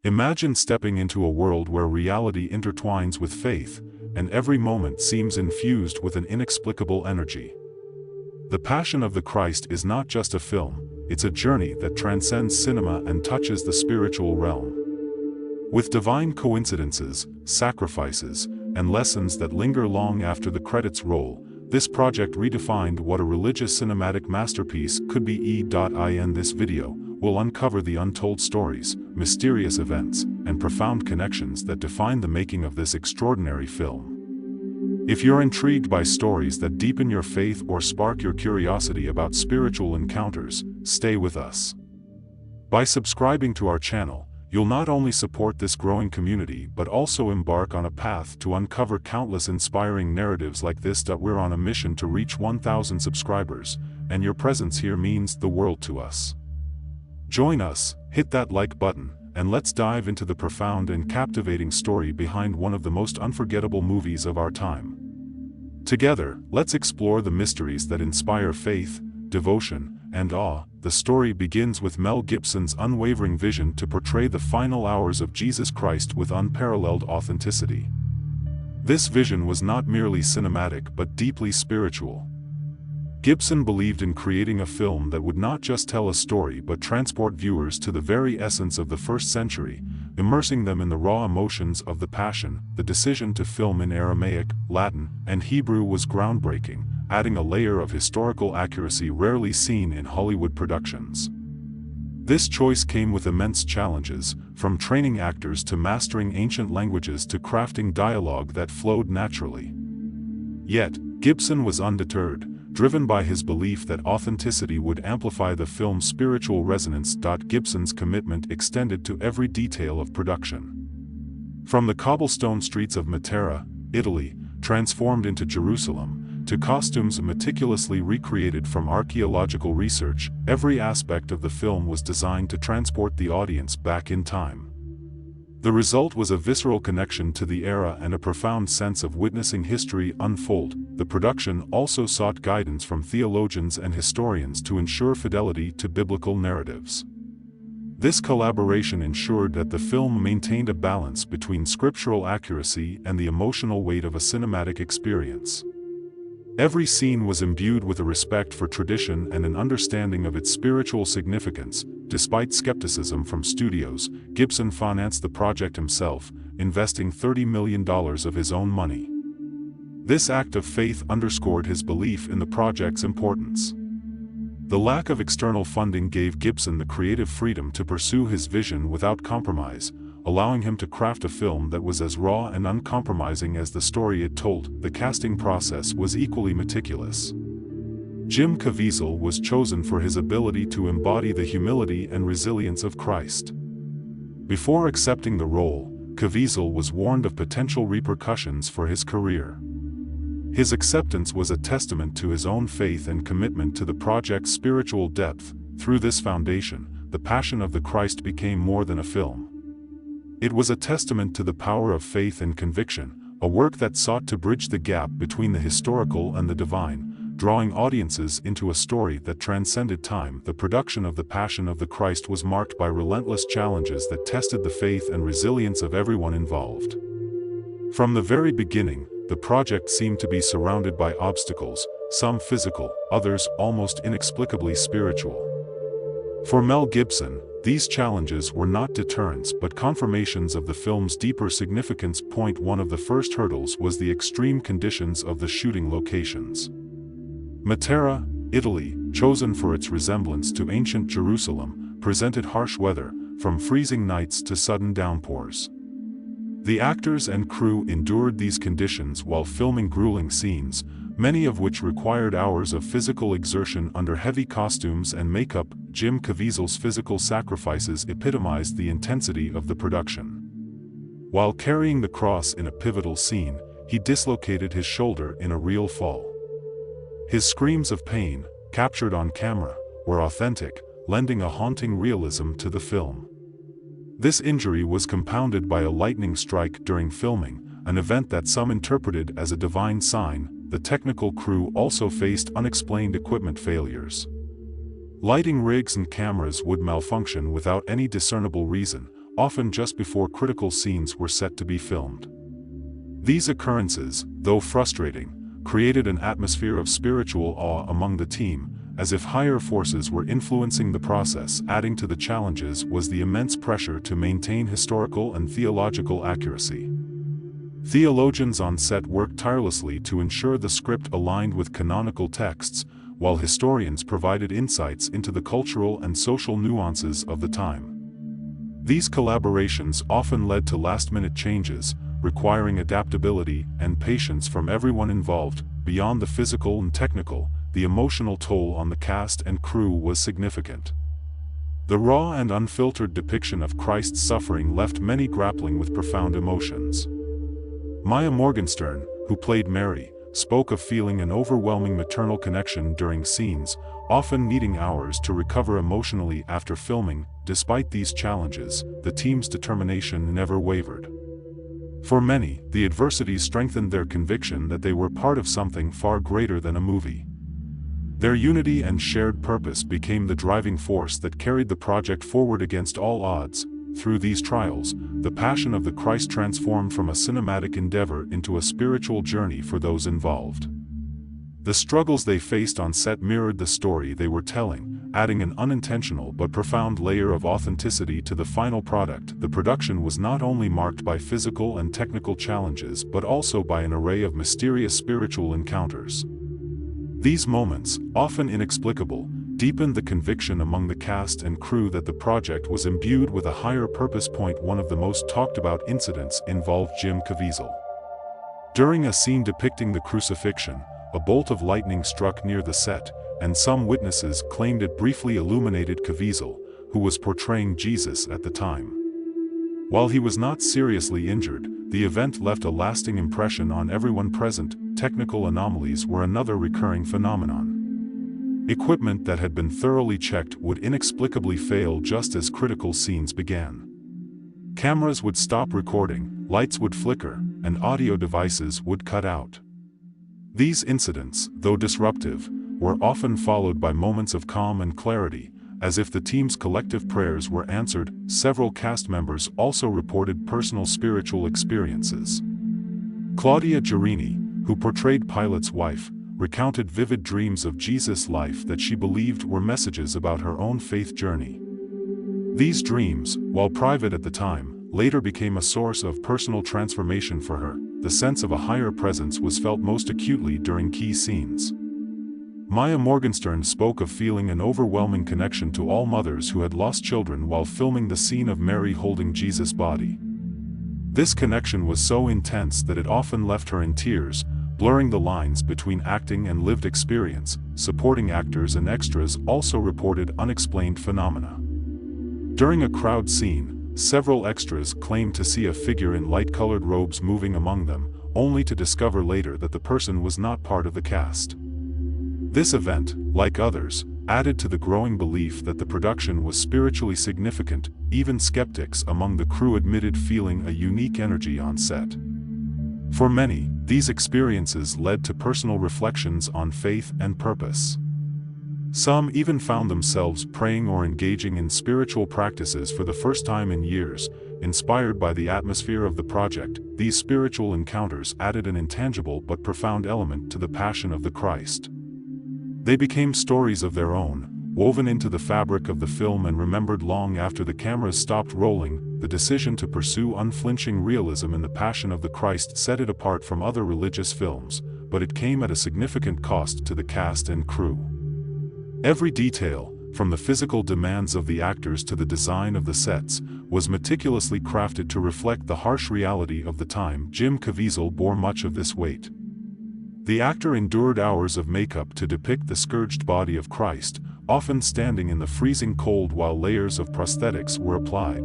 Imagine stepping into a world where reality intertwines with faith, and every moment seems infused with an inexplicable energy. The Passion of the Christ is not just a film, it's a journey that transcends cinema and touches the spiritual realm. With divine coincidences, sacrifices, and lessons that linger long after the credits roll, this project redefined what a religious cinematic masterpiece could be. In this video, we'll uncover the untold stories, mysterious events, and profound connections that define the making of this extraordinary film. If you're intrigued by stories that deepen your faith or spark your curiosity about spiritual encounters, stay with us. By subscribing to our channel, you'll not only support this growing community but also embark on a path to uncover countless inspiring narratives like this. We're on a mission to reach 1,000 subscribers, and your presence here means the world to us. Join us, hit that like button, and let's dive into the profound and captivating story behind one of the most unforgettable movies of our time. Together, let's explore the mysteries that inspire faith, devotion, and awe. The story begins with Mel Gibson's unwavering vision to portray the final hours of Jesus Christ with unparalleled authenticity. This vision was not merely cinematic but deeply spiritual. Gibson believed in creating a film that would not just tell a story but transport viewers to the very essence of the first century, immersing them in the raw emotions of the Passion. The decision to film in Aramaic, Latin, and Hebrew was groundbreaking, adding a layer of historical accuracy rarely seen in Hollywood productions. This choice came with immense challenges, from training actors to mastering ancient languages to crafting dialogue that flowed naturally. Yet, Gibson was undeterred, driven by his belief that authenticity would amplify the film's spiritual resonance. Gibson's commitment extended to every detail of production. From the cobblestone streets of Matera, Italy, transformed into Jerusalem, to costumes meticulously recreated from archaeological research, every aspect of the film was designed to transport the audience back in time. The result was a visceral connection to the era and a profound sense of witnessing history unfold. The production also sought guidance from theologians and historians to ensure fidelity to biblical narratives. This collaboration ensured that the film maintained a balance between scriptural accuracy and the emotional weight of a cinematic experience. Every scene was imbued with a respect for tradition and an understanding of its spiritual significance. Despite skepticism from studios, Gibson financed the project himself, investing $30 million of his own money. This act of faith underscored his belief in the project's importance. The lack of external funding gave Gibson the creative freedom to pursue his vision without compromise, allowing him to craft a film that was as raw and uncompromising as the story it told. The casting process was equally meticulous. Jim Caviezel was chosen for his ability to embody the humility and resilience of Christ. Before accepting the role, Caviezel was warned of potential repercussions for his career. His acceptance was a testament to his own faith and commitment to the project's spiritual depth. Through this foundation, The Passion of the Christ became more than a film. It was a testament to the power of faith and conviction, a work that sought to bridge the gap between the historical and the divine, drawing audiences into a story that transcended time. The production of The Passion of the Christ was marked by relentless challenges that tested the faith and resilience of everyone involved. From the very beginning, the project seemed to be surrounded by obstacles, some physical, others almost inexplicably spiritual. For Mel Gibson, these challenges were not deterrents but confirmations of the film's deeper significance. One of the first hurdles was the extreme conditions of the shooting locations. Matera, Italy, chosen for its resemblance to ancient Jerusalem, presented harsh weather, from freezing nights to sudden downpours. The actors and crew endured these conditions while filming grueling scenes, many of which required hours of physical exertion under heavy costumes and makeup. Jim Caviezel's physical sacrifices epitomized the intensity of the production. While carrying the cross in a pivotal scene, he dislocated his shoulder in a real fall. His screams of pain, captured on camera, were authentic, lending a haunting realism to the film. This injury was compounded by a lightning strike during filming, an event that some interpreted as a divine sign. The technical crew also faced unexplained equipment failures. Lighting rigs and cameras would malfunction without any discernible reason, often just before critical scenes were set to be filmed. These occurrences, though frustrating, created an atmosphere of spiritual awe among the team, as if higher forces were influencing the process. Adding to the challenges was the immense pressure to maintain historical and theological accuracy. Theologians on set worked tirelessly to ensure the script aligned with canonical texts, while historians provided insights into the cultural and social nuances of the time. These collaborations often led to last-minute changes, requiring adaptability and patience from everyone involved. Beyond the physical and technical, the emotional toll on the cast and crew was significant. The raw and unfiltered depiction of Christ's suffering left many grappling with profound emotions. Maya Morgenstern, who played Mary, spoke of feeling an overwhelming maternal connection during scenes, often needing hours to recover emotionally after filming. Despite these challenges, the team's determination never wavered. For many, the adversities strengthened their conviction that they were part of something far greater than a movie. Their unity and shared purpose became the driving force that carried the project forward against all odds. Through these trials, the Passion of the Christ transformed from a cinematic endeavor into a spiritual journey for those involved. The struggles they faced on set mirrored the story they were telling, adding an unintentional but profound layer of authenticity to the final product. The production was not only marked by physical and technical challenges but also by an array of mysterious spiritual encounters. These moments, often inexplicable, deepened the conviction among the cast and crew that the project was imbued with a higher purpose. One of the most talked about incidents involved Jim Caviezel. During a scene depicting the crucifixion, a bolt of lightning struck near the set, and some witnesses claimed it briefly illuminated Caviezel, who was portraying Jesus at the time. While he was not seriously injured, the event left a lasting impression on everyone present. Technical anomalies were another recurring phenomenon. Equipment that had been thoroughly checked would inexplicably fail just as critical scenes began. Cameras would stop recording, lights would flicker, and audio devices would cut out. These incidents, though disruptive, were often followed by moments of calm and clarity, as if the team's collective prayers were answered. Several cast members also reported personal spiritual experiences. Claudia Girini, who portrayed Pilate's wife, recounted vivid dreams of Jesus' life that she believed were messages about her own faith journey. These dreams, while private at the time, later became a source of personal transformation for her. The sense of a higher presence was felt most acutely during key scenes. Maya Morgenstern spoke of feeling an overwhelming connection to all mothers who had lost children while filming the scene of Mary holding Jesus' body. This connection was so intense that it often left her in tears, blurring the lines between acting and lived experience. Supporting actors and extras also reported unexplained phenomena. During a crowd scene, several extras claimed to see a figure in light-colored robes moving among them, only to discover later that the person was not part of the cast. This event, like others, added to the growing belief that the production was spiritually significant. Even skeptics among the crew admitted feeling a unique energy on set. For many, these experiences led to personal reflections on faith and purpose. Some even found themselves praying or engaging in spiritual practices for the first time in years, inspired by the atmosphere of the project. These spiritual encounters added an intangible but profound element to the Passion of the Christ. They became stories of their own, woven into the fabric of the film and remembered long after the cameras stopped rolling. The decision to pursue unflinching realism in the Passion of the Christ set it apart from other religious films, but it came at a significant cost to the cast and crew. Every detail, from the physical demands of the actors to the design of the sets, was meticulously crafted to reflect the harsh reality of the time. Jim Caviezel bore much of this weight. The actor endured hours of makeup to depict the scourged body of Christ, often standing in the freezing cold while layers of prosthetics were applied.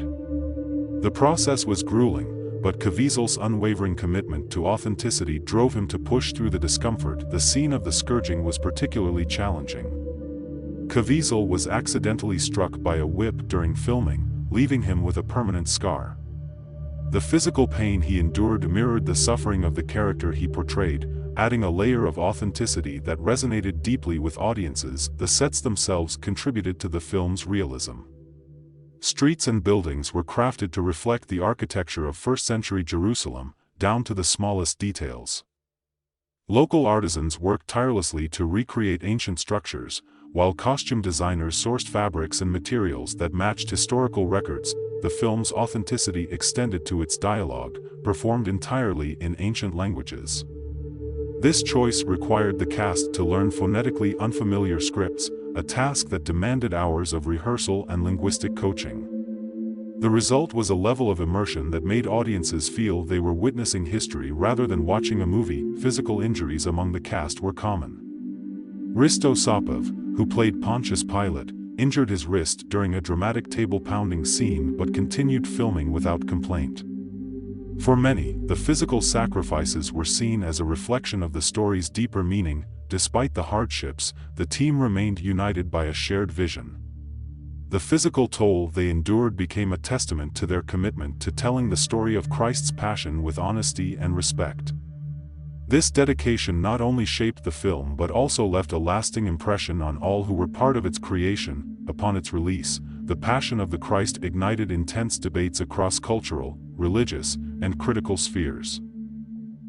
The process was grueling, but Caviezel's unwavering commitment to authenticity drove him to push through the discomfort. The scene of the scourging was particularly challenging. Caviezel was accidentally struck by a whip during filming, leaving him with a permanent scar. The physical pain he endured mirrored the suffering of the character he portrayed, adding a layer of authenticity that resonated deeply with audiences. The sets themselves contributed to the film's realism. Streets and buildings were crafted to reflect the architecture of first-century Jerusalem, down to the smallest details. Local artisans worked tirelessly to recreate ancient structures, while costume designers sourced fabrics and materials that matched historical records. The film's authenticity extended to its dialogue, performed entirely in ancient languages. This choice required the cast to learn phonetically unfamiliar scripts, a task that demanded hours of rehearsal and linguistic coaching. The result was a level of immersion that made audiences feel they were witnessing history rather than watching a movie. Physical injuries among the cast were common. Risto Sapov, who played Pontius Pilate, injured his wrist during a dramatic table-pounding scene but continued filming without complaint. For many, the physical sacrifices were seen as a reflection of the story's deeper meaning. Despite the hardships, the team remained united by a shared vision. The physical toll they endured became a testament to their commitment to telling the story of Christ's passion with honesty and respect. This dedication not only shaped the film but also left a lasting impression on all who were part of its creation. Upon its release, The Passion of the Christ ignited intense debates across cultural, religious, and critical spheres.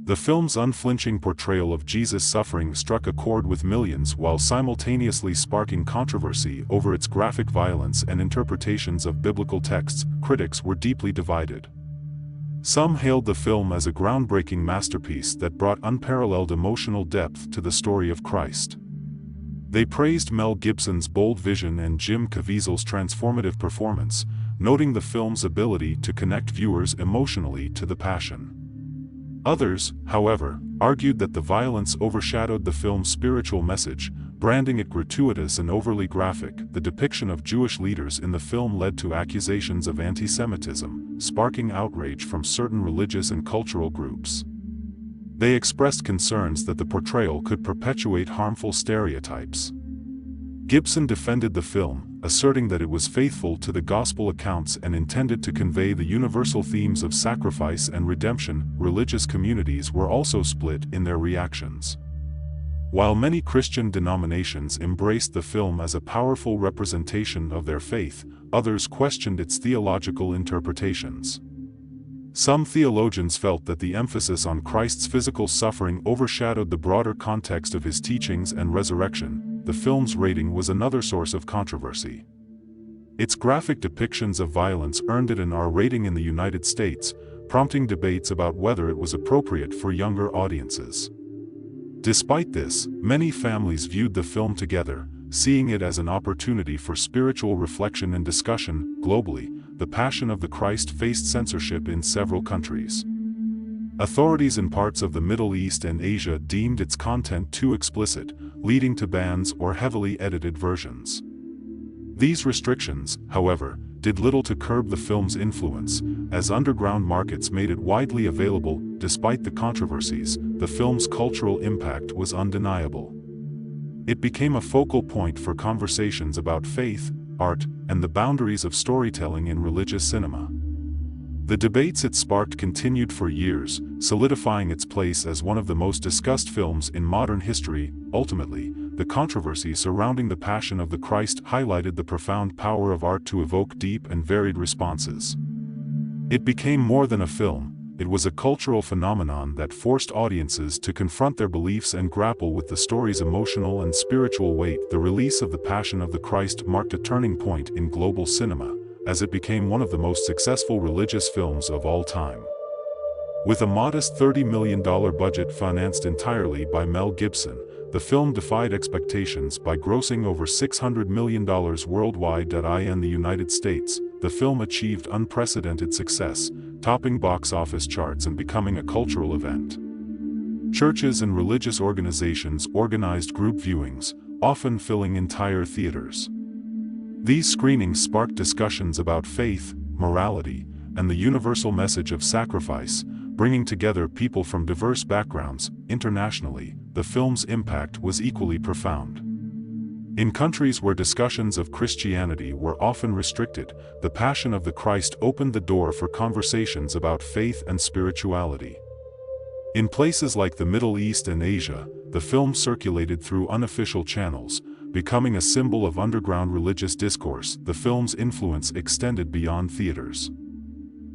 The film's unflinching portrayal of Jesus' suffering struck a chord with millions while simultaneously sparking controversy over its graphic violence and interpretations of biblical texts. Critics were deeply divided. Some hailed the film as a groundbreaking masterpiece that brought unparalleled emotional depth to the story of Christ. They praised Mel Gibson's bold vision and Jim Caviezel's transformative performance, noting the film's ability to connect viewers emotionally to the Passion. Others, however, argued that the violence overshadowed the film's spiritual message, branding it gratuitous and overly graphic. The depiction of Jewish leaders in the film led to accusations of anti-Semitism, sparking outrage from certain religious and cultural groups. They expressed concerns that the portrayal could perpetuate harmful stereotypes. Gibson defended the film, asserting that it was faithful to the gospel accounts and intended to convey the universal themes of sacrifice and redemption. Religious communities were also split in their reactions. While many Christian denominations embraced the film as a powerful representation of their faith, others questioned its theological interpretations. Some theologians felt that the emphasis on Christ's physical suffering overshadowed the broader context of his teachings and resurrection. The film's rating was another source of controversy. Its graphic depictions of violence earned it an R rating in the United States, prompting debates about whether it was appropriate for younger audiences. Despite this, many families viewed the film together, seeing it as an opportunity for spiritual reflection and discussion. Globally, The Passion of the Christ faced censorship in several countries. Authorities in parts of the Middle East and Asia deemed its content too explicit, leading to bans or heavily edited versions. These restrictions, however, did little to curb the film's influence, as underground markets made it widely available. Despite the controversies, the film's cultural impact was undeniable. It became a focal point for conversations about faith, art, and the boundaries of storytelling in religious cinema. The debates it sparked continued for years, solidifying its place as one of the most discussed films in modern history. Ultimately, the controversy surrounding The Passion of the Christ highlighted the profound power of art to evoke deep and varied responses. It became more than a film, it was a cultural phenomenon that forced audiences to confront their beliefs and grapple with the story's emotional and spiritual weight. The release of The Passion of the Christ marked a turning point in global cinema, as it became one of the most successful religious films of all time. With a modest $30 million budget financed entirely by Mel Gibson, the film defied expectations by grossing over $600 million worldwide. In the United States, the film achieved unprecedented success, topping box office charts and becoming a cultural event. Churches and religious organizations organized group viewings, often filling entire theaters. These screenings sparked discussions about faith, morality, and the universal message of sacrifice, bringing together people from diverse backgrounds. Internationally, the film's impact was equally profound. In countries where discussions of Christianity were often restricted, The Passion of the Christ opened the door for conversations about faith and spirituality. In places like the Middle East and Asia, the film circulated through unofficial channels, becoming a symbol of underground religious discourse. The film's influence extended beyond theaters.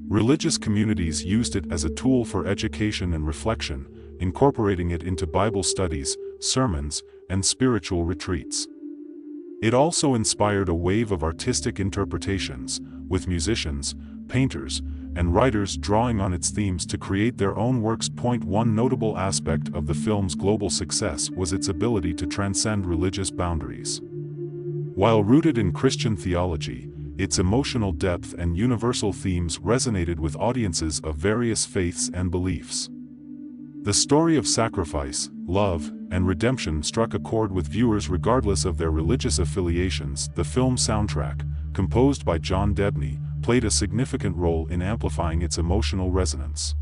Religious communities used it as a tool for education and reflection, incorporating it into Bible studies, sermons, and spiritual retreats. It also inspired a wave of artistic interpretations, with musicians, painters, and writers drawing on its themes to create their own works. One notable aspect of the film's global success was its ability to transcend religious boundaries. While rooted in Christian theology, its emotional depth and universal themes resonated with audiences of various faiths and beliefs. The story of sacrifice, love, and redemption struck a chord with viewers regardless of their religious affiliations. The film soundtrack, composed by John Debney, played a significant role in amplifying its emotional resonance.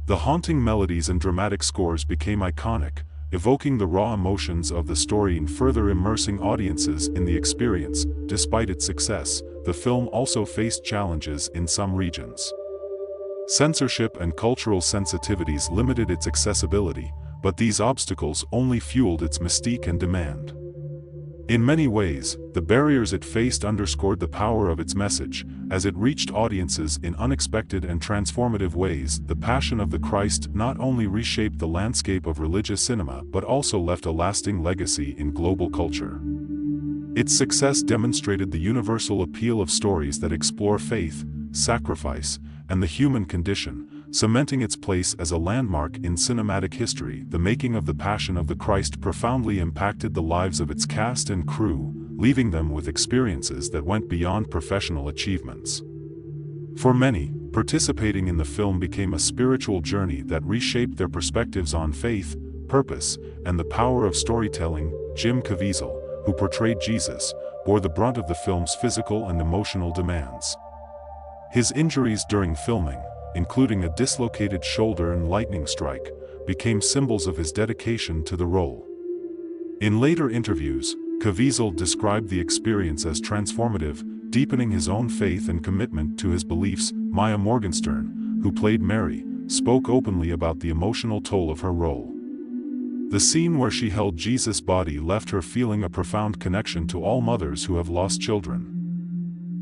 The haunting melodies and dramatic scores became iconic, evoking the raw emotions of the story and further immersing audiences in the experience. Despite its success, the film also faced challenges in some regions. Censorship and cultural sensitivities limited its accessibility, but these obstacles only fueled its mystique and demand. In many ways, the barriers it faced underscored the power of its message, as it reached audiences in unexpected and transformative ways. The Passion of the Christ not only reshaped the landscape of religious cinema but also left a lasting legacy in global culture. Its success demonstrated the universal appeal of stories that explore faith, sacrifice, and the human condition, cementing its place as a landmark in cinematic history. The making of The Passion of the Christ profoundly impacted the lives of its cast and crew, leaving them with experiences that went beyond professional achievements. For many, participating in the film became a spiritual journey that reshaped their perspectives on faith, purpose, and the power of storytelling. Jim Caviezel, who portrayed Jesus, bore the brunt of the film's physical and emotional demands. His injuries during filming, including a dislocated shoulder and lightning strike, became symbols of his dedication to the role. In later interviews, Caviezel described the experience as transformative, deepening his own faith and commitment to his beliefs. Maya Morgenstern, who played Mary, spoke openly about the emotional toll of her role. The scene where she held Jesus' body left her feeling a profound connection to all mothers who have lost children.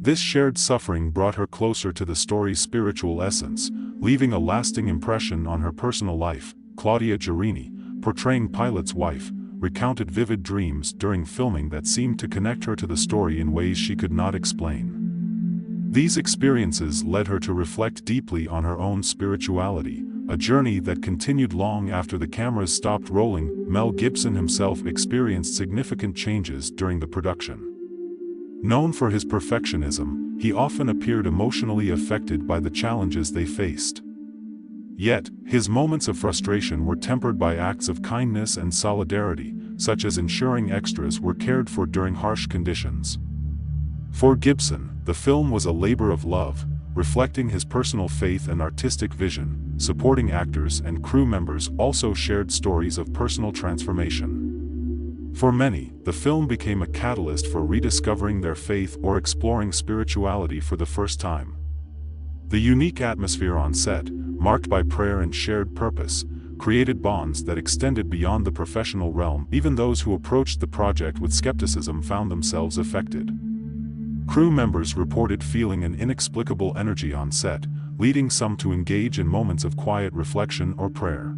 This shared suffering brought her closer to the story's spiritual essence, leaving a lasting impression on her personal life. Claudia Girini, portraying Pilate's wife, recounted vivid dreams during filming that seemed to connect her to the story in ways she could not explain. These experiences led her to reflect deeply on her own spirituality, a journey that continued long after the cameras stopped rolling. Mel Gibson himself experienced significant changes during the production. Known for his perfectionism, he often appeared emotionally affected by the challenges they faced. Yet, his moments of frustration were tempered by acts of kindness and solidarity, such as ensuring extras were cared for during harsh conditions. For Gibson, the film was a labor of love, reflecting his personal faith and artistic vision. Supporting actors and crew members also shared stories of personal transformation. For many, the film became a catalyst for rediscovering their faith or exploring spirituality for the first time. The unique atmosphere on set, marked by prayer and shared purpose, created bonds that extended beyond the professional realm. Even those who approached the project with skepticism found themselves affected. Crew members reported feeling an inexplicable energy on set, leading some to engage in moments of quiet reflection or prayer.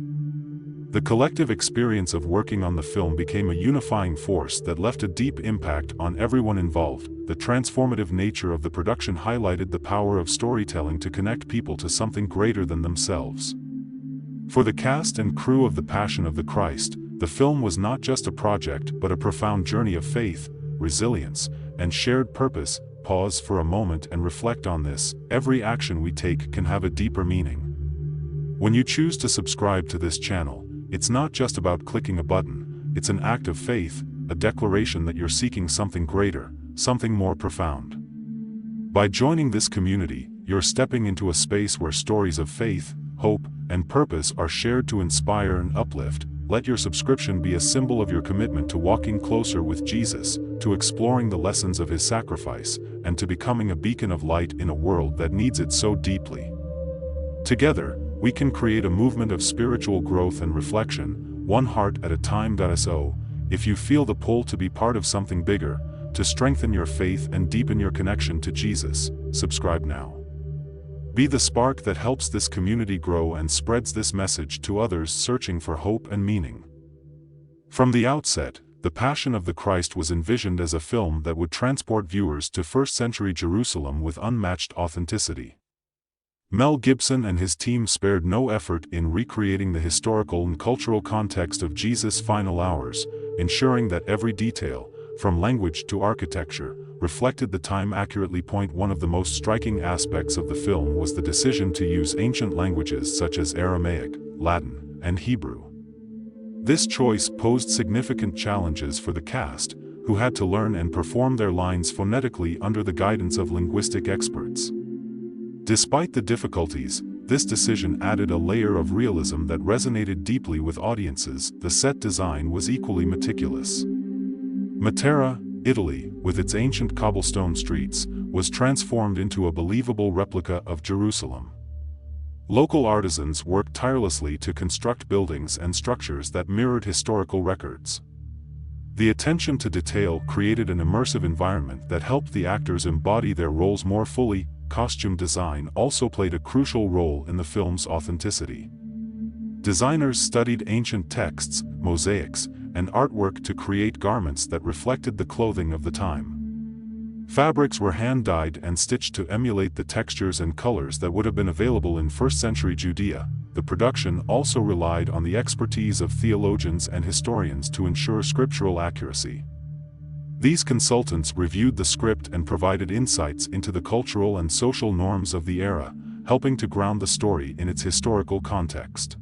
The collective experience of working on the film became a unifying force that left a deep impact on everyone involved. The transformative nature of the production highlighted the power of storytelling to connect people to something greater than themselves. For the cast and crew of The Passion of the Christ, the film was not just a project but a profound journey of faith, resilience, and shared purpose. Pause for a moment and reflect on this. Every action we take can have a deeper meaning. When you choose to subscribe to this channel, it's not just about clicking a button, it's an act of faith, a declaration that you're seeking something greater, something more profound. By joining this community, you're stepping into a space where stories of faith, hope, and purpose are shared to inspire and uplift. Let your subscription be a symbol of your commitment to walking closer with Jesus, to exploring the lessons of his sacrifice, and to becoming a beacon of light in a world that needs it so deeply. Together, we can create a movement of spiritual growth and reflection, one heart at a time. So, If you feel the pull to be part of something bigger, to strengthen your faith and deepen your connection to Jesus, subscribe now. Be the spark that helps this community grow and spreads this message to others searching for hope and meaning. From the outset, The Passion of the Christ was envisioned as a film that would transport viewers to first-century Jerusalem with unmatched authenticity. Mel Gibson and his team spared no effort in recreating the historical and cultural context of Jesus' final hours, ensuring that every detail, from language to architecture, reflected the time accurately. One of the most striking aspects of the film was the decision to use ancient languages such as Aramaic, Latin, and Hebrew. This choice posed significant challenges for the cast, who had to learn and perform their lines phonetically under the guidance of linguistic experts. Despite the difficulties, this decision added a layer of realism that resonated deeply with audiences. The set design was equally meticulous. Matera, Italy, with its ancient cobblestone streets, was transformed into a believable replica of Jerusalem. Local artisans worked tirelessly to construct buildings and structures that mirrored historical records. The attention to detail created an immersive environment that helped the actors embody their roles more fully. Costume design also played a crucial role in the film's authenticity. Designers studied ancient texts, mosaics, and artwork to create garments that reflected the clothing of the time. Fabrics were hand-dyed and stitched to emulate the textures and colors that would have been available in first-century Judea. The production also relied on the expertise of theologians and historians to ensure scriptural accuracy. These consultants reviewed the script and provided insights into the cultural and social norms of the era, helping to ground the story in its historical context.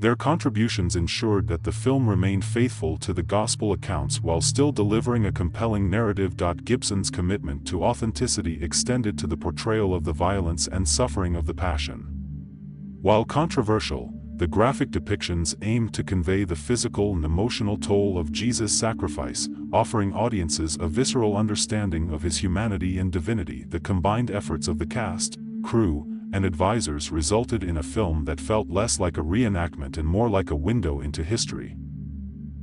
Their contributions ensured that the film remained faithful to the gospel accounts while still delivering a compelling narrative. Gibson's commitment to authenticity extended to the portrayal of the violence and suffering of the Passion. While controversial, the graphic depictions aimed to convey the physical and emotional toll of Jesus' sacrifice, offering audiences a visceral understanding of his humanity and divinity. The combined efforts of the cast, crew, and advisors resulted in a film that felt less like a reenactment and more like a window into history.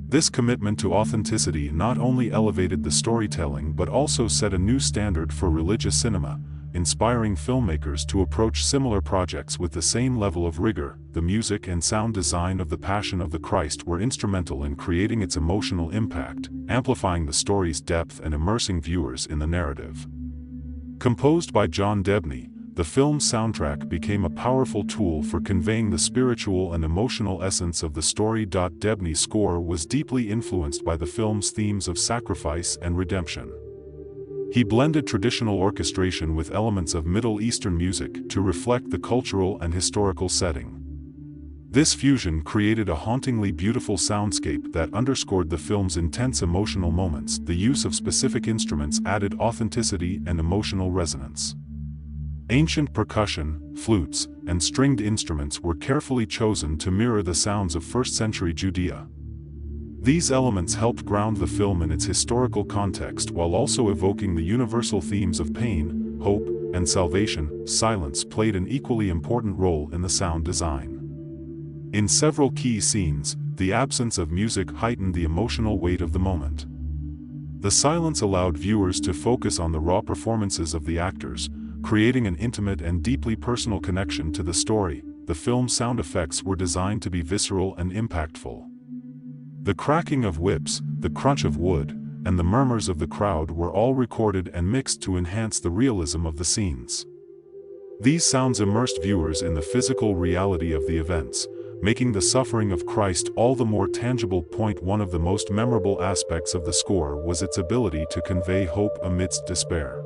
This commitment to authenticity not only elevated the storytelling but also set a new standard for religious cinema, inspiring filmmakers to approach similar projects with the same level of rigor. The music and sound design of The Passion of the Christ were instrumental in creating its emotional impact, amplifying the story's depth and immersing viewers in the narrative. Composed by John Debney, the film's soundtrack became a powerful tool for conveying the spiritual and emotional essence of the story. Debney's score was deeply influenced by the film's themes of sacrifice and redemption. He blended traditional orchestration with elements of Middle Eastern music to reflect the cultural and historical setting. This fusion created a hauntingly beautiful soundscape that underscored the film's intense emotional moments. The use of specific instruments added authenticity and emotional resonance. Ancient percussion, flutes, and stringed instruments were carefully chosen to mirror the sounds of first-century Judea. These elements helped ground the film in its historical context while also evoking the universal themes of pain, hope, and salvation. Silence played an equally important role in the sound design. In several key scenes, the absence of music heightened the emotional weight of the moment. The silence allowed viewers to focus on the raw performances of the actors, creating an intimate and deeply personal connection to the story. The film's sound effects were designed to be visceral and impactful. The cracking of whips, the crunch of wood, and the murmurs of the crowd were all recorded and mixed to enhance the realism of the scenes. These sounds immersed viewers in the physical reality of the events, making the suffering of Christ all the more tangible. One of the most memorable aspects of the score was its ability to convey hope amidst despair.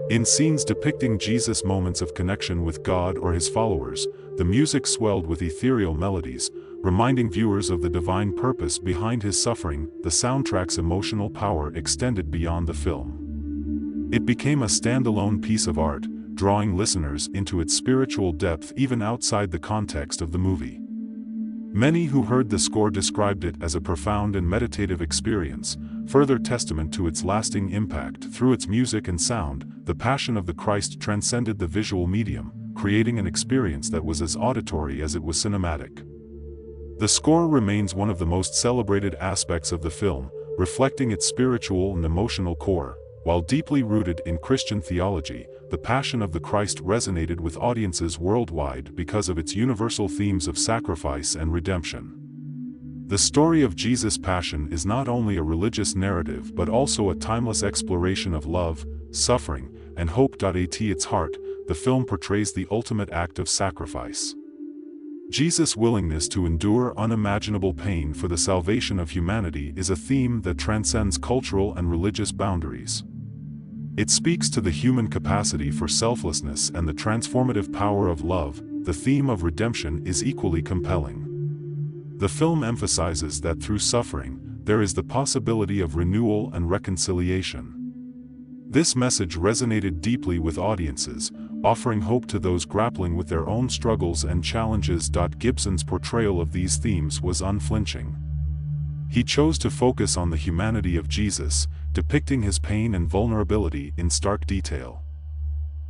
In scenes depicting Jesus' moments of connection with God or his followers, the music swelled with ethereal melodies, reminding viewers of the divine purpose behind his suffering. The soundtrack's emotional power extended beyond the film. It became a standalone piece of art, drawing listeners into its spiritual depth even outside the context of the movie. Many who heard the score described it as a profound and meditative experience, further testament to its lasting impact. Through its music and sound, The Passion of the Christ transcended the visual medium, creating an experience that was as auditory as it was cinematic. The score remains one of the most celebrated aspects of the film, reflecting its spiritual and emotional core. While deeply rooted in Christian theology, The Passion of the Christ resonated with audiences worldwide because of its universal themes of sacrifice and redemption. The story of Jesus' passion is not only a religious narrative but also a timeless exploration of love, suffering, and hope. At its heart, the film portrays the ultimate act of sacrifice. Jesus' willingness to endure unimaginable pain for the salvation of humanity is a theme that transcends cultural and religious boundaries. It speaks to the human capacity for selflessness and the transformative power of love. The theme of redemption is equally compelling. The film emphasizes that through suffering, there is the possibility of renewal and reconciliation. This message resonated deeply with audiences, offering hope to those grappling with their own struggles and challenges. Gibson's portrayal of these themes was unflinching. He chose to focus on the humanity of Jesus, depicting his pain and vulnerability in stark detail.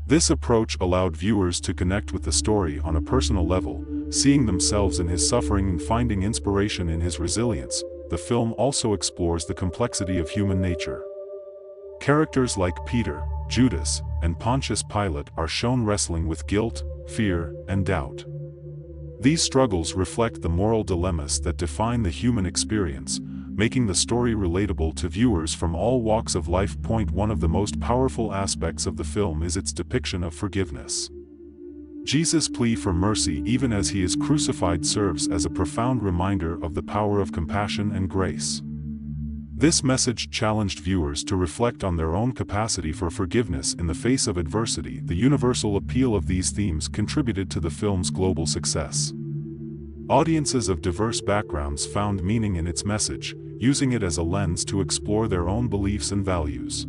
This approach allowed viewers to connect with the story on a personal level, seeing themselves in his suffering and finding inspiration in his resilience. The film also explores the complexity of human nature. Characters like Peter, Judas, and Pontius Pilate are shown wrestling with guilt, fear, and doubt. These struggles reflect the moral dilemmas that define the human experience, making the story relatable to viewers from all walks of life. One of the most powerful aspects of the film is its depiction of forgiveness. Jesus' plea for mercy even as he is crucified serves as a profound reminder of the power of compassion and grace. This message challenged viewers to reflect on their own capacity for forgiveness in the face of adversity. The universal appeal of these themes contributed to the film's global success. Audiences of diverse backgrounds found meaning in its message, using it as a lens to explore their own beliefs and values.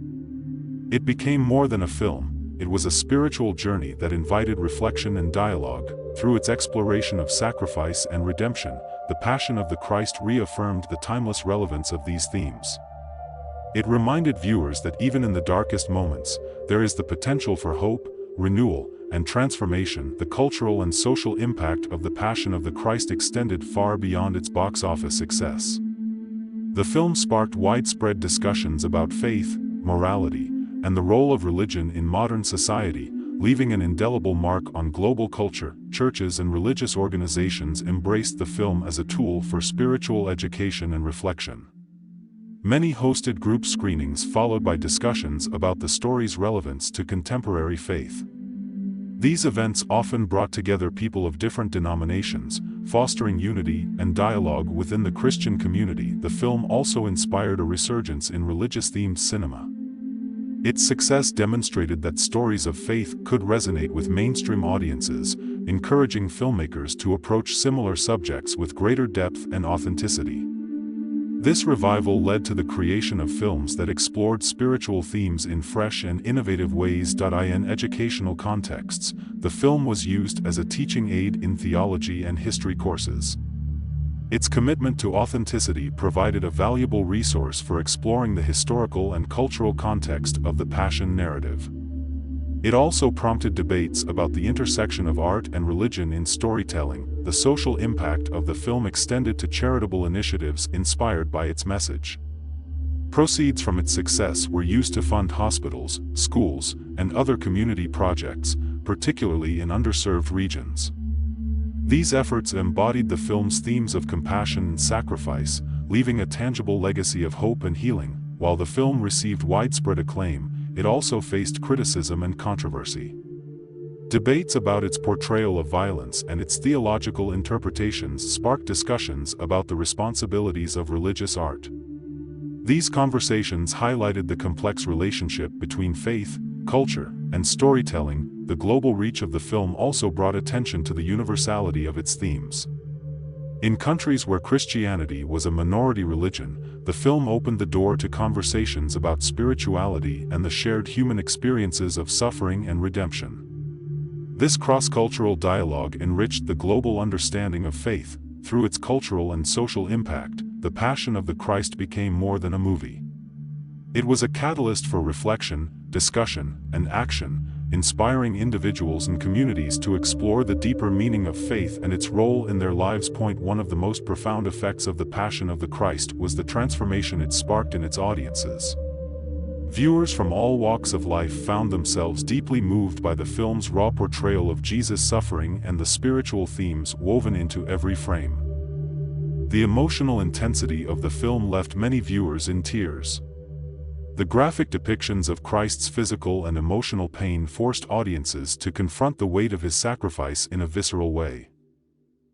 It became more than a film, it was a spiritual journey that invited reflection and dialogue. Through its exploration of sacrifice and redemption, The Passion of the Christ reaffirmed the timeless relevance of these themes. It reminded viewers that even in the darkest moments, there is the potential for hope, renewal, and transformation. The cultural and social impact of The Passion of the Christ extended far beyond its box office success. The film sparked widespread discussions about faith, morality, and the role of religion in modern society, leaving an indelible mark on global culture. Churches and religious organizations embraced the film as a tool for spiritual education and reflection. Many hosted group screenings followed by discussions about the story's relevance to contemporary faith. These events often brought together people of different denominations, fostering unity and dialogue within the Christian community. The film also inspired a resurgence in religious-themed cinema. Its success demonstrated that stories of faith could resonate with mainstream audiences, encouraging filmmakers to approach similar subjects with greater depth and authenticity. This revival led to the creation of films that explored spiritual themes in fresh and innovative ways. In educational contexts, the film was used as a teaching aid in theology and history courses. Its commitment to authenticity provided a valuable resource for exploring the historical and cultural context of the Passion narrative. It also prompted debates about the intersection of art and religion in storytelling. The social impact of the film extended to charitable initiatives inspired by its message. Proceeds from its success were used to fund hospitals, schools, and other community projects, particularly in underserved regions. These efforts embodied the film's themes of compassion and sacrifice, leaving a tangible legacy of hope and healing. While the film received widespread acclaim, it also faced criticism and controversy. Debates about its portrayal of violence and its theological interpretations sparked discussions about the responsibilities of religious art. These conversations highlighted the complex relationship between faith, culture, and storytelling. The global reach of the film also brought attention to the universality of its themes. In countries where Christianity was a minority religion, the film opened the door to conversations about spirituality and the shared human experiences of suffering and redemption. This cross-cultural dialogue enriched the global understanding of faith. Through its cultural and social impact, The Passion of the Christ became more than a movie. It was a catalyst for reflection, discussion, and action, inspiring individuals and communities to explore the deeper meaning of faith and its role in their lives. One of the most profound effects of The Passion of the Christ was the transformation it sparked in its audiences. Viewers from all walks of life found themselves deeply moved by the film's raw portrayal of Jesus' suffering and the spiritual themes woven into every frame. The emotional intensity of the film left many viewers in tears. The graphic depictions of Christ's physical and emotional pain forced audiences to confront the weight of his sacrifice in a visceral way.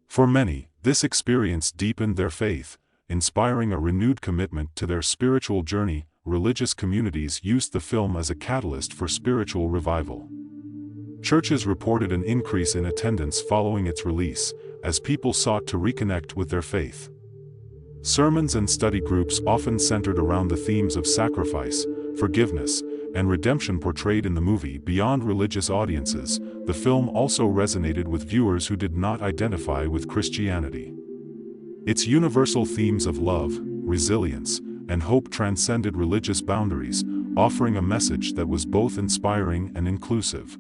For many, this experience deepened their faith, inspiring a renewed commitment to their spiritual journey. Religious communities used the film as a catalyst for spiritual revival. Churches reported an increase in attendance following its release, as people sought to reconnect with their faith. Sermons and study groups often centered around the themes of sacrifice, forgiveness, and redemption portrayed in the movie. Beyond religious audiences, the film also resonated with viewers who did not identify with Christianity. Its universal themes of love, resilience, and hope transcended religious boundaries, offering a message that was both inspiring and inclusive.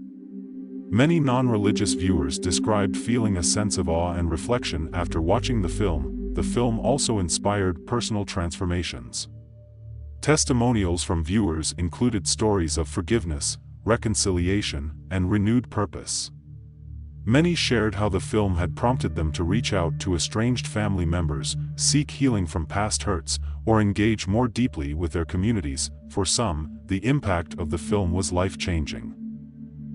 Many non-religious viewers described feeling a sense of awe and reflection after watching the film. The film also inspired personal transformations. Testimonials from viewers included stories of forgiveness, reconciliation, and renewed purpose. Many shared how the film had prompted them to reach out to estranged family members, seek healing from past hurts, or engage more deeply with their communities. For some, the impact of the film was life-changing.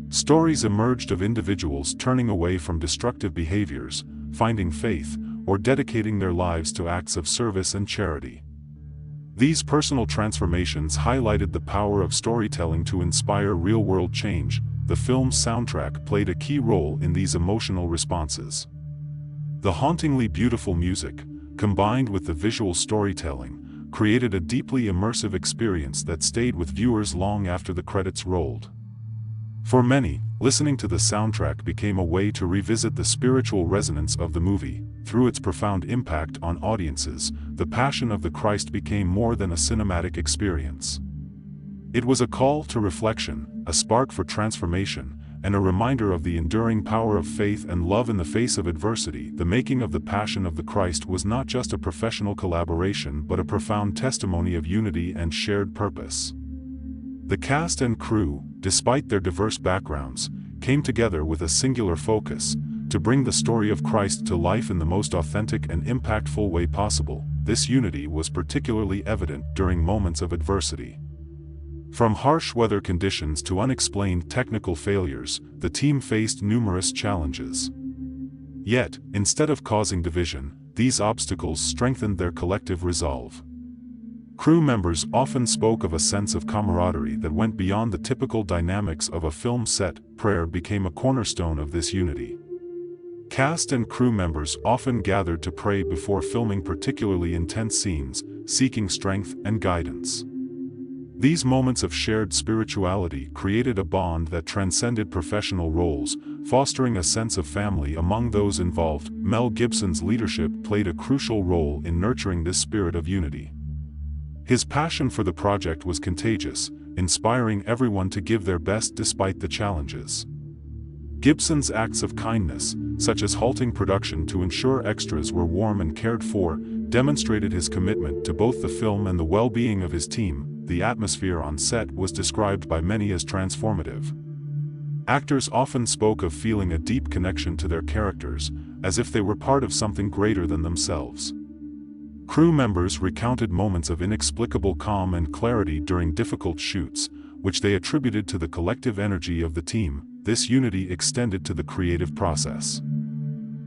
Stories emerged of individuals turning away from destructive behaviors, finding faith, or dedicating their lives to acts of service and charity. These personal transformations highlighted the power of storytelling to inspire real-world change. The film's soundtrack played a key role in these emotional responses. The hauntingly beautiful music, combined with the visual storytelling, created a deeply immersive experience that stayed with viewers long after the credits rolled. For many, listening to the soundtrack became a way to revisit the spiritual resonance of the movie. Through its profound impact on audiences, The Passion of the Christ became more than a cinematic experience. It was a call to reflection, a spark for transformation, and a reminder of the enduring power of faith and love in the face of adversity. The making of The Passion of the Christ was not just a professional collaboration but a profound testimony of unity and shared purpose. The cast and crew, despite their diverse backgrounds, came together with a singular focus, to bring the story of Christ to life in the most authentic and impactful way possible. This unity was particularly evident during moments of adversity. From harsh weather conditions to unexplained technical failures, the team faced numerous challenges. Yet, instead of causing division, these obstacles strengthened their collective resolve. Crew members often spoke of a sense of camaraderie that went beyond the typical dynamics of a film set. Prayer became a cornerstone of this unity. Cast and crew members often gathered to pray before filming particularly intense scenes, seeking strength and guidance. These moments of shared spirituality created a bond that transcended professional roles, fostering a sense of family among those involved. Mel Gibson's leadership played a crucial role in nurturing this spirit of unity. His passion for the project was contagious, inspiring everyone to give their best despite the challenges. Gibson's acts of kindness, such as halting production to ensure extras were warm and cared for, demonstrated his commitment to both the film and the well-being of his team. The atmosphere on set was described by many as transformative. Actors often spoke of feeling a deep connection to their characters, as if they were part of something greater than themselves. Crew members recounted moments of inexplicable calm and clarity during difficult shoots, which they attributed to the collective energy of the team. This unity extended to the creative process.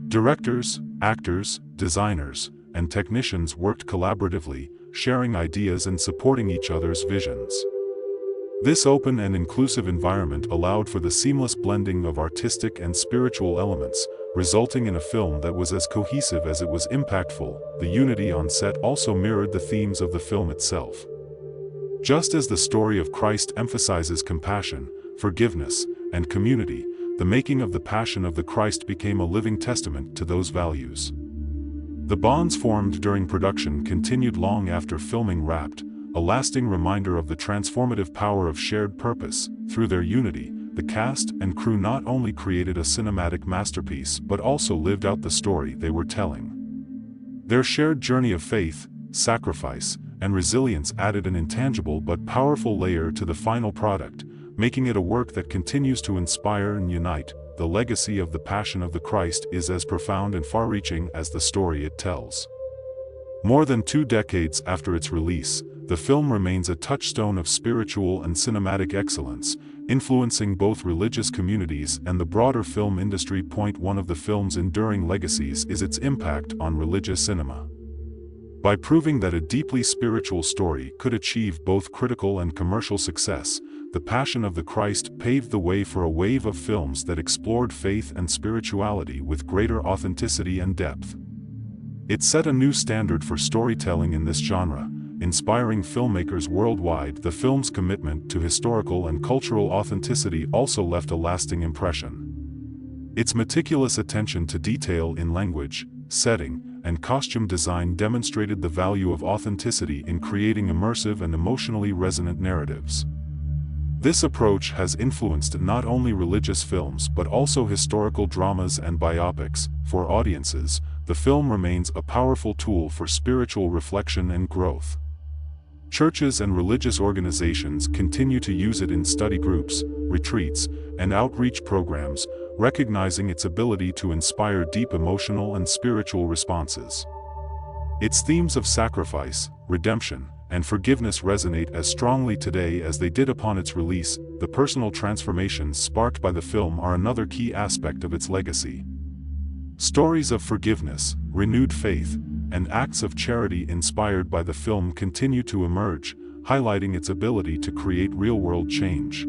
Directors, actors, designers, and technicians worked collaboratively, sharing ideas and supporting each other's visions. This open and inclusive environment allowed for the seamless blending of artistic and spiritual elements, resulting in a film that was as cohesive as it was impactful. The unity on set also mirrored the themes of the film itself. Just as the story of Christ emphasizes compassion, forgiveness, and community, the making of The Passion of the Christ became a living testament to those values. The bonds formed during production continued long after filming wrapped, a lasting reminder of the transformative power of shared purpose. Through their unity, the cast and crew not only created a cinematic masterpiece but also lived out the story they were telling. Their shared journey of faith, sacrifice, and resilience added an intangible but powerful layer to the final product, making it a work that continues to inspire and unite. The legacy of the Passion of the Christ is as profound and far-reaching as the story it tells. More than 2 decades after its release, the film remains a touchstone of spiritual and cinematic excellence, influencing both religious communities and the broader film industry. One of the film's enduring legacies is its impact on religious cinema. By proving that a deeply spiritual story could achieve both critical and commercial success, The Passion of the Christ paved the way for a wave of films that explored faith and spirituality with greater authenticity and depth. It set a new standard for storytelling in this genre, inspiring filmmakers worldwide. The film's commitment to historical and cultural authenticity also left a lasting impression. Its meticulous attention to detail in language, setting, and costume design demonstrated the value of authenticity in creating immersive and emotionally resonant narratives. This approach has influenced not only religious films but also historical dramas and biopics. For audiences, the film remains a powerful tool for spiritual reflection and growth. Churches and religious organizations continue to use it in study groups, retreats, and outreach programs, recognizing its ability to inspire deep emotional and spiritual responses. Its themes of sacrifice, redemption, and forgiveness resonate as strongly today as they did upon its release. The personal transformations sparked by the film are another key aspect of its legacy. Stories of forgiveness, renewed faith, and acts of charity inspired by the film continue to emerge, highlighting its ability to create real-world change.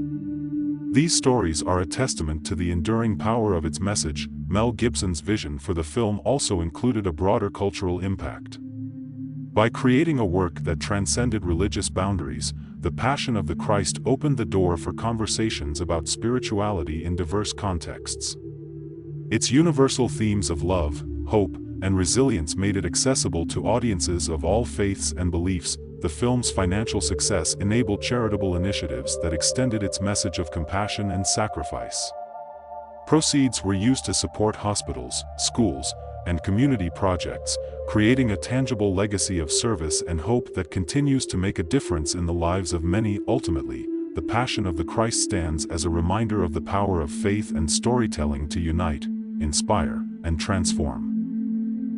These stories are a testament to the enduring power of its message. Mel Gibson's vision for the film also included a broader cultural impact. By creating a work that transcended religious boundaries, The Passion of the Christ opened the door for conversations about spirituality in diverse contexts. Its universal themes of love, hope, and resilience made it accessible to audiences of all faiths and beliefs. The film's financial success enabled charitable initiatives that extended its message of compassion and sacrifice. Proceeds were used to support hospitals, schools, and community projects, creating a tangible legacy of service and hope that continues to make a difference in the lives of many. Ultimately, The Passion of the Christ stands as a reminder of the power of faith and storytelling to unite, inspire, and transform.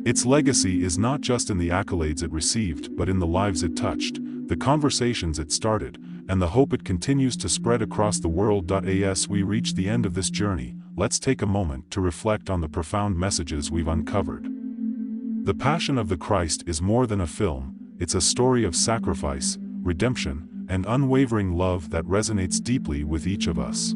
Its legacy is not just in the accolades it received but in the lives it touched, the conversations it started, and the hope it continues to spread across the world. As we reach the end of this journey, let's take a moment to reflect on the profound messages we've uncovered. The Passion of the Christ is more than a film, it's a story of sacrifice, redemption, and unwavering love that resonates deeply with each of us.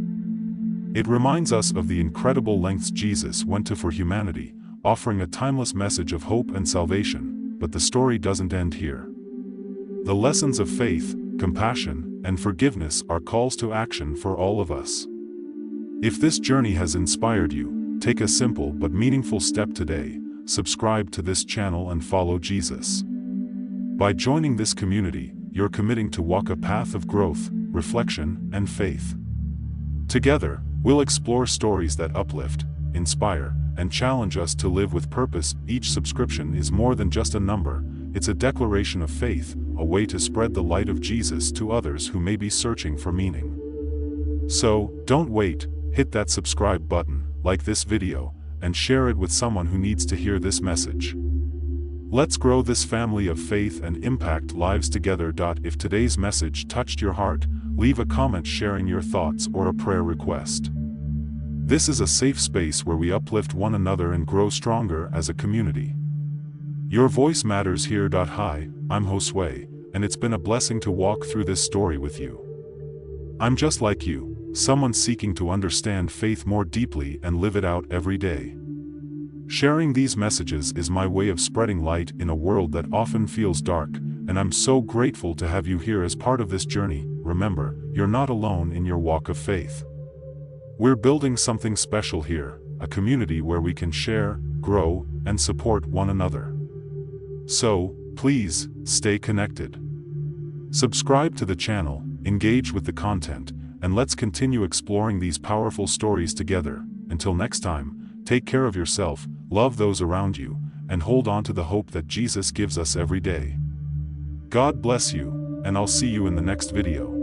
It reminds us of the incredible lengths Jesus went to for humanity, offering a timeless message of hope and salvation. But the story doesn't end here. The lessons of faith, compassion, and forgiveness are calls to action for all of us. If this journey has inspired you, take a simple but meaningful step today: subscribe to this channel and follow Jesus. By joining this community, you're committing to walk a path of growth, reflection, and faith. Together, we'll explore stories that uplift, inspire, and challenge us to live with purpose. Each subscription is more than just a number, it's a declaration of faith, a way to spread the light of Jesus to others who may be searching for meaning. So, don't wait, hit that subscribe button, like this video, and share it with someone who needs to hear this message. Let's grow this family of faith and impact lives together. If today's message touched your heart, leave a comment sharing your thoughts or a prayer request. This is a safe space where we uplift one another and grow stronger as a community. Your voice matters here. Hi, I'm Josue, and it's been a blessing to walk through this story with you. I'm just like you, someone seeking to understand faith more deeply and live it out every day. Sharing these messages is my way of spreading light in a world that often feels dark, and I'm so grateful to have you here as part of this journey. Remember, you're not alone in your walk of faith. We're building something special here, a community where we can share, grow, and support one another. So, please, stay connected. Subscribe to the channel, engage with the content, and let's continue exploring these powerful stories together. Until next time, take care of yourself, love those around you, and hold on to the hope that Jesus gives us every day. God bless you, and I'll see you in the next video.